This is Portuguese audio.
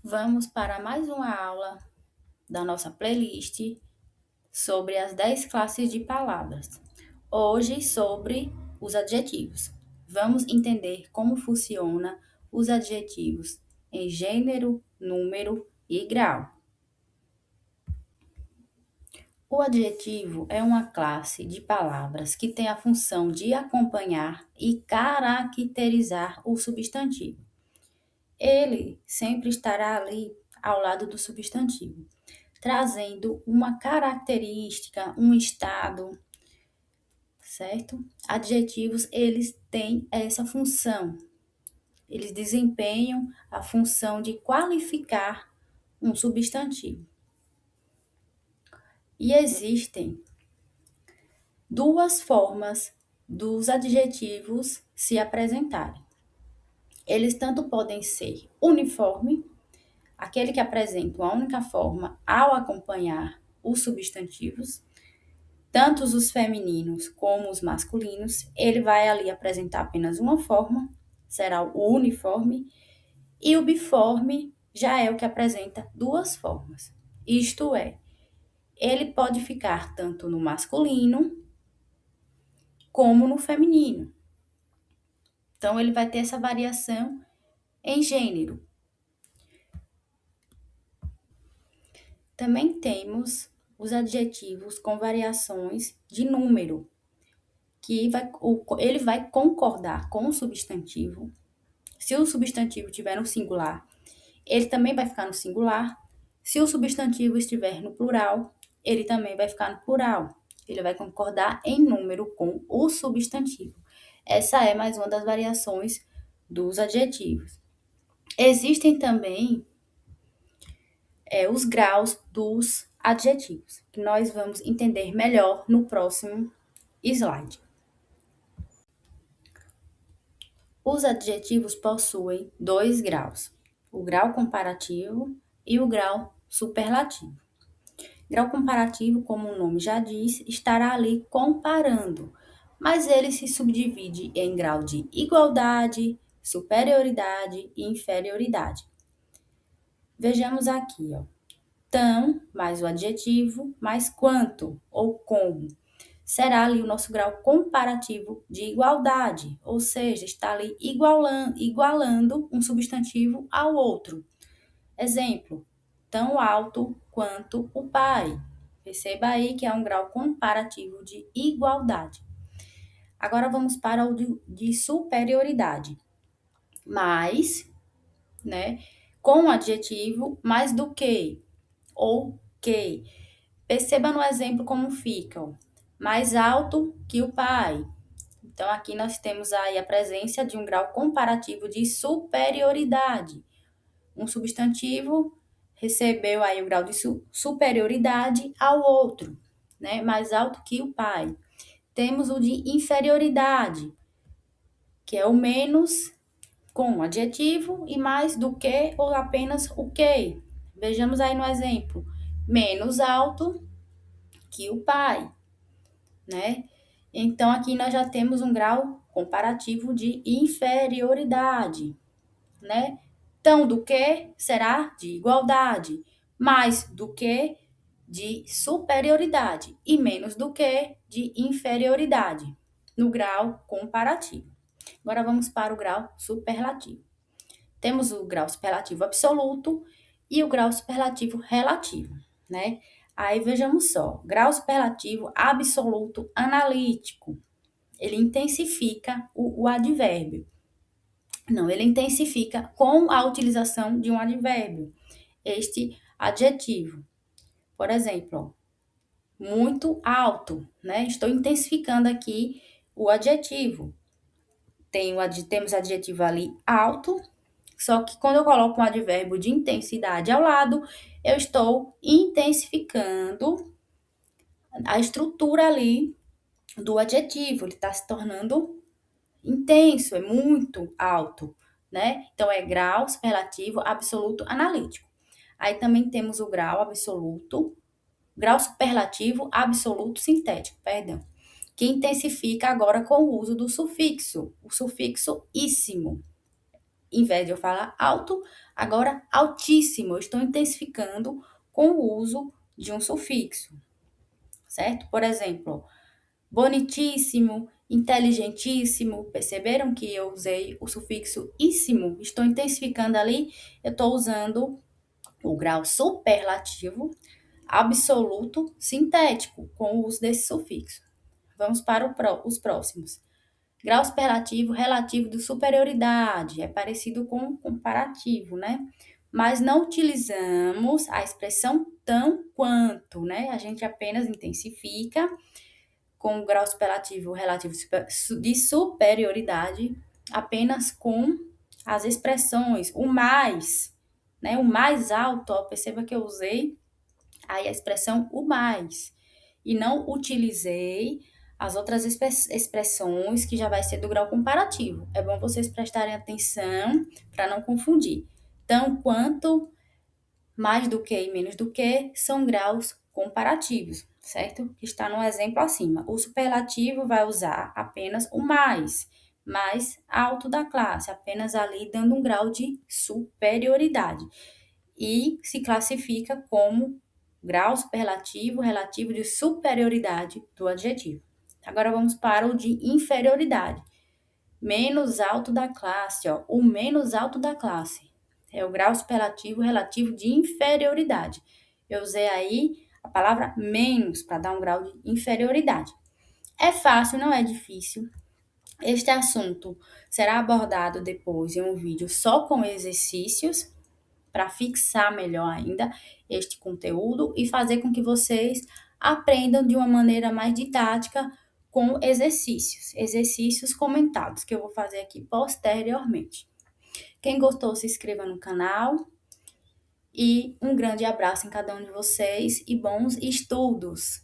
Vamos para mais uma aula da nossa playlist sobre as 10 classes de palavras. Hoje sobre os adjetivos. Vamos entender como funciona os adjetivos em gênero, número e grau. O adjetivo é uma classe de palavras que tem a função de acompanhar e caracterizar o substantivo. Ele sempre estará ali ao lado do substantivo, trazendo uma característica, um estado, certo? Adjetivos, eles têm essa função. Eles desempenham a função de qualificar um substantivo. E existem duas formas dos adjetivos se apresentarem. Eles tanto podem ser uniforme, aquele que apresenta uma única forma ao acompanhar os substantivos, tanto os femininos como os masculinos, ele vai ali apresentar apenas uma forma, será o uniforme, e o biforme já é o que apresenta duas formas. Isto é, ele pode ficar tanto no masculino como no feminino. Então, ele vai ter essa variação em gênero. Também temos os adjetivos com variações de número, que ele vai concordar com o substantivo. Se o substantivo estiver no singular, ele também vai ficar no singular. Se o substantivo estiver no plural, ele também vai ficar no plural. Ele vai concordar em número com o substantivo. Essa é mais uma das variações dos adjetivos. Existem também os graus dos adjetivos, que nós vamos entender melhor no próximo slide. Os adjetivos possuem dois graus, o grau comparativo e o grau superlativo. Grau comparativo, como o nome já diz, estará ali comparando, mas ele se subdivide em grau de igualdade, superioridade e inferioridade. Vejamos aqui, ó. Tão, mais o adjetivo, mais quanto ou como. Será ali o nosso grau comparativo de igualdade, ou seja, está ali igualando um substantivo ao outro. Exemplo, tão alto quanto o pai. Perceba aí que é um grau comparativo de igualdade. Agora vamos para o de superioridade. Mais, né, com o adjetivo mais do que, ou que. Perceba no exemplo como fica, ó. Mais alto que o pai. Então, aqui nós temos aí a presença de um grau comparativo de superioridade. Um substantivo recebeu aí o grau de superioridade ao outro, né? Mais alto que o pai. Temos o de inferioridade, que é o menos com o adjetivo e mais do que ou apenas o que. Vejamos aí no exemplo. Menos alto que o pai, né? Então, aqui nós já temos um grau comparativo de inferioridade, né? Tão do que será de igualdade, mais do que de superioridade e menos do que de inferioridade, no grau comparativo. Agora vamos para o grau superlativo. Temos o grau superlativo absoluto e o grau superlativo relativo, né? Aí vejamos só, grau superlativo absoluto analítico. Ele intensifica o advérbio. Não, ele intensifica com a utilização de um advérbio. Este adjetivo. Por exemplo, ó, muito alto, né? Estou intensificando aqui o adjetivo. Temos adjetivo ali alto, só que quando eu coloco um advérbio de intensidade ao lado, eu estou intensificando a estrutura ali do adjetivo. Ele está se tornando intenso, é muito alto, né? Então, é grau superlativo absoluto analítico. Aí também temos o grau superlativo absoluto sintético, perdão, que intensifica agora com o uso do sufixo, o sufixo íssimo. Em vez de eu falar alto, Agora, altíssimo, eu estou intensificando com o uso de um sufixo, certo? Por exemplo, bonitíssimo, inteligentíssimo. Perceberam que eu usei o sufixo íssimo? Estou intensificando ali, eu estou usando o grau superlativo, absoluto, sintético, com o uso desse sufixo. Vamos para os próximos. Grau superlativo relativo de superioridade, é parecido com comparativo, né? Mas não utilizamos a expressão tão quanto, né? A gente apenas intensifica com o grau superlativo relativo de superioridade apenas com as expressões, o mais, né? O mais alto, ó, perceba que eu usei aí a expressão o mais e não utilizei as outras expressões que já vai ser do grau comparativo. É bom vocês prestarem atenção para não confundir. Então, quanto, mais do que e menos do que são graus comparativos, certo? Que está no exemplo acima. O superlativo vai usar apenas o mais alto da classe, apenas ali dando um grau de superioridade. E se classifica como grau superlativo relativo de superioridade do adjetivo. Agora vamos para o de inferioridade. Menos alto da classe, ó, o menos alto da classe. É o grau superlativo relativo de inferioridade. Eu usei aí a palavra menos para dar um grau de inferioridade. É fácil, não é difícil. Este assunto será abordado depois em um vídeo só com exercícios, para fixar melhor ainda este conteúdo e fazer com que vocês aprendam de uma maneira mais didática com exercícios comentados que eu vou fazer aqui posteriormente. Quem gostou, se inscreva no canal e um grande abraço em cada um de vocês e bons estudos!